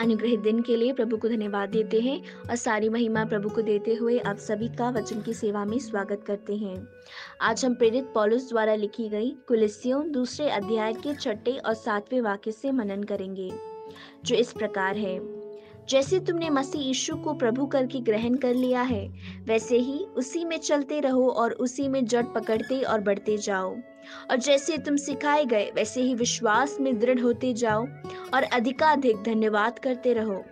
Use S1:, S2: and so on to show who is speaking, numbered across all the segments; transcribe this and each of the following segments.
S1: अनुग्रहित दिन के लिए प्रभु को धन्यवाद देते हैं और सारी महिमा प्रभु को देते हुए आप सभी का वचन की सेवा में स्वागत करते हैं। आज हम प्रेरित पौलुस द्वारा लिखी गई कुलिस्सियों दूसरे अध्याय के 6 और 7वें वाक्य से मनन करेंगे, जो इस प्रकार है। जैसे तुमने मसीह यीशु को प्रभु करके ग्रहण कर लिया है, वैसे ही उसी में चलते रहो और उसी में जड़ पकड़ते और बढ़ते जाओ। और जैसे तुम सिखाए गए वैसे ही विश्वास में दृढ़ होते जाओ और अधिकाधिक धन्यवाद करते रहो।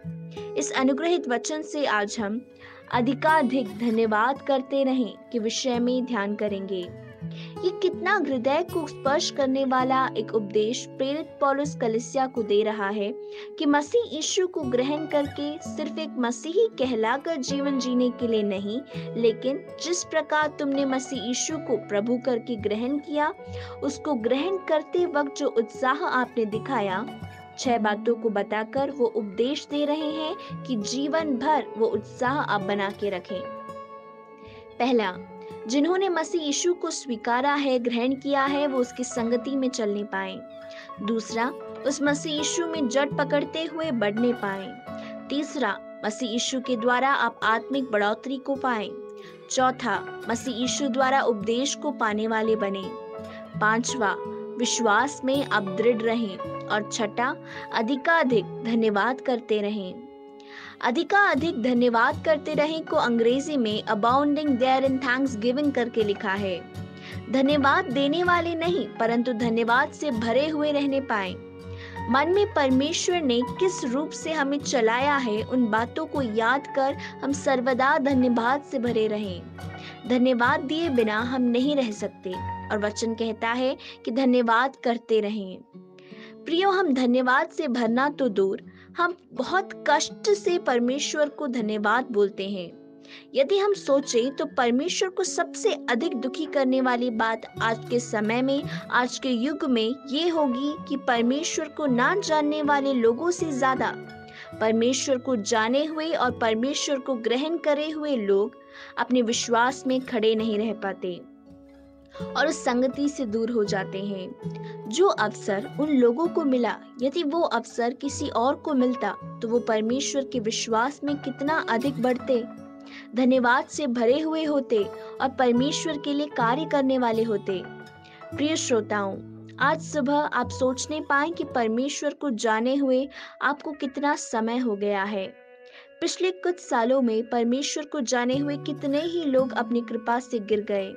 S1: इस अनुग्रहित वचन से आज हम अधिकाधिक धन्यवाद करते रहें के विषय में ध्यान करेंगे। ये कितना हृदय को स्पर्श करने वाला एक उपदेश प्रेरित पौलुस कलीसिया को दे रहा है कि मसीह यीशु को ग्रहण करके सिर्फ एक मसीही कहलाकर जीवन जीने के लिए नहीं, लेकिन जिस प्रकार तुमने मसीह यीशु को प्रभु करके ग्रहण किया, उसको ग्रहण करते वक्त जो उत्साह आपने दिखाया, 6 बातों को बताकर वो उपदेश दे रहे हैं कि जीवन भर वो उत्साह आप बना के रखें। पहला, जिन्होंने मसीह यीशु को स्वीकारा है, ग्रहण किया है, वो उसकी संगति में चलने पाए। दूसरा, उस मसीह यीशु में जड़ पकड़ते हुए बढ़ने पाए। तीसरा, मसीह यीशु के द्वारा आप आत्मिक बढ़ोतरी को पाए। चौथा, मसीह यीशु द्वारा उपदेश को पाने वाले बने। पांचवा, विश्वास में आप दृढ़ रहें। और छठा, अधिकाधिक धन्यवाद करते रहें। अधिकाधिक धन्यवाद करते रहें को अंग्रेजी में अबाउंडिंग देयर इन थैंक्सगिविंग करके लिखा है। धन्यवाद देने वाले नहीं, परंतु धन्यवाद से भरे हुए रहने पाए। मन में परमेश्वर ने किस रूप से हमें चलाया है, उन बातों को याद कर हम सर्वदा धन्यवाद से भरे रहें। धन्यवाद दिए बिना हम नहीं रह सकते और वचन कहता है कि धन्यवाद करते रहें। प्रियो, हम धन्यवाद से भरना तो दूर, हम बहुत कष्ट से परमेश्वर को धन्यवाद बोलते हैं। यदि हम सोचें तो परमेश्वर को सबसे अधिक दुखी करने वाली बात आज के समय में, आज के युग में ये होगी कि परमेश्वर को ना जानने वाले लोगों से ज्यादा परमेश्वर को जाने हुए और परमेश्वर को ग्रहण करे हुए लोग अपने विश्वास में खड़े नहीं रह पाते और उस संगति से दूर हो जाते हैं। जो अवसर उन लोगों को मिला, यदि वो अवसर किसी और को मिलता तो वो परमेश्वर के विश्वास में कितना अधिक बढ़ते, धन्यवाद से भरे हुए होते और परमेश्वर के लिए कार्य करने वाले होते। प्रिय श्रोताओं, आज सुबह आप सोचने पाए कि परमेश्वर को जाने हुए आपको कितना समय हो गया है। पिछले कुछ सालों में परमेश्वर को जाने हुए कितने ही लोग अपनी कृपा से गिर गए।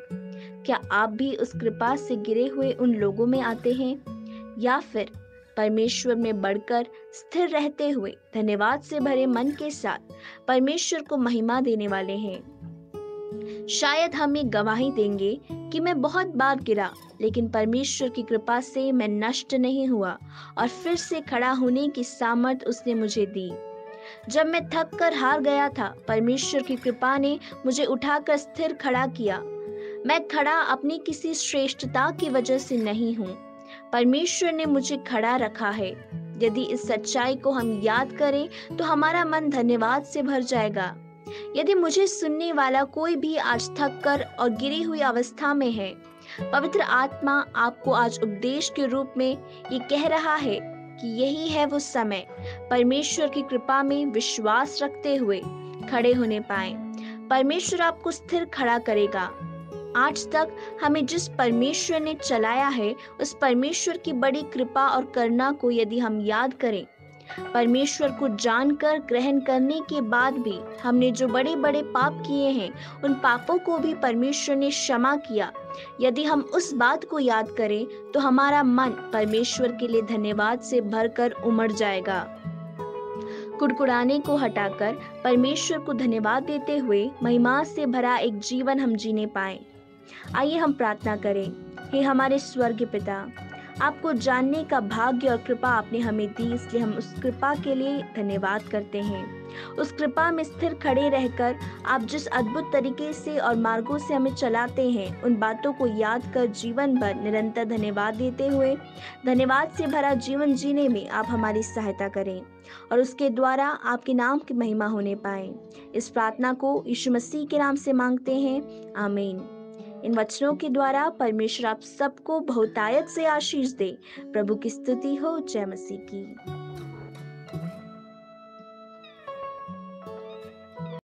S1: क्या आप भी उस कृपा से गिरे हुए उन लोगों में आते हैं, या फिर परमेश्वर में बढ़कर स्थिर रहते हुए धन्यवाद से भरे मन के साथ परमेश्वर को महिमा देने वाले हैं? शायद हम एक गवाही देंगे कि मैं बहुत बार गिरा, लेकिन परमेश्वर की कृपा से मैं नष्ट नहीं हुआ और फिर से खड़ा होने की सामर्थ उसने मुझे दी। जब मैं थक कर हार गया था, परमेश्वर की कृपा ने मुझे उठाकर स्थिर खड़ा किया। मैं खड़ा अपनी किसी श्रेष्ठता की वजह से नहीं हूँ, परमेश्वर ने मुझे खड़ा रखा है। यदि इस सच्चाई को हम याद करें तो हमारा मन धन्यवाद से भर जाएगा। यदि मुझे सुनने वाला कोई भी आज थक कर और गिरी हुई अवस्था में है, पवित्र आत्मा आपको आज उपदेश के रूप में ये कह रहा है कि यही है वो समय, परमेश्वर की कृपा में विश्वास रखते हुए खड़े होने पाए। परमेश्वर आपको स्थिर खड़ा करेगा। आज तक हमें जिस परमेश्वर ने चलाया है, उस परमेश्वर की बड़ी कृपा और करुणा को यदि हम याद करें, परमेश्वर को जानकर ग्रहण करने के बाद भी हमने जो बड़े बड़े पाप किए हैं, उन पापों को भी परमेश्वर ने क्षमा किया। यदि हम उस बात को याद करें तो हमारा मन परमेश्वर के लिए धन्यवाद से भरकर उमड़ जाएगा। कुड़कुड़ाने को हटाकर परमेश्वर को धन्यवाद देते हुए महिमा से भरा एक जीवन हम जीने पाएं। आइए हम प्रार्थना करें। हे हमारे स्वर्गीय पिता, आपको जानने का भाग्य और कृपा आपने हमें दी, इसलिए हम उस कृपा के लिए धन्यवाद करते हैं। उस कृपा में स्थिर खड़े रहकर आप जिस अद्भुत तरीके से और मार्गों से हमें चलाते हैं, उन बातों को याद कर जीवन भर निरंतर धन्यवाद देते हुए धन्यवाद से भरा जीवन जीने में आप हमारी सहायता करें और उसके द्वारा आपके नाम की महिमा होने पाए। इस प्रार्थना को यीशु मसीह के नाम से मांगते हैं, आमीन। इन वचनों के द्वारा परमेश्वर आप सबको बहुतायत से आशीष दे। प्रभु की स्तुति हो। जय मसीह की।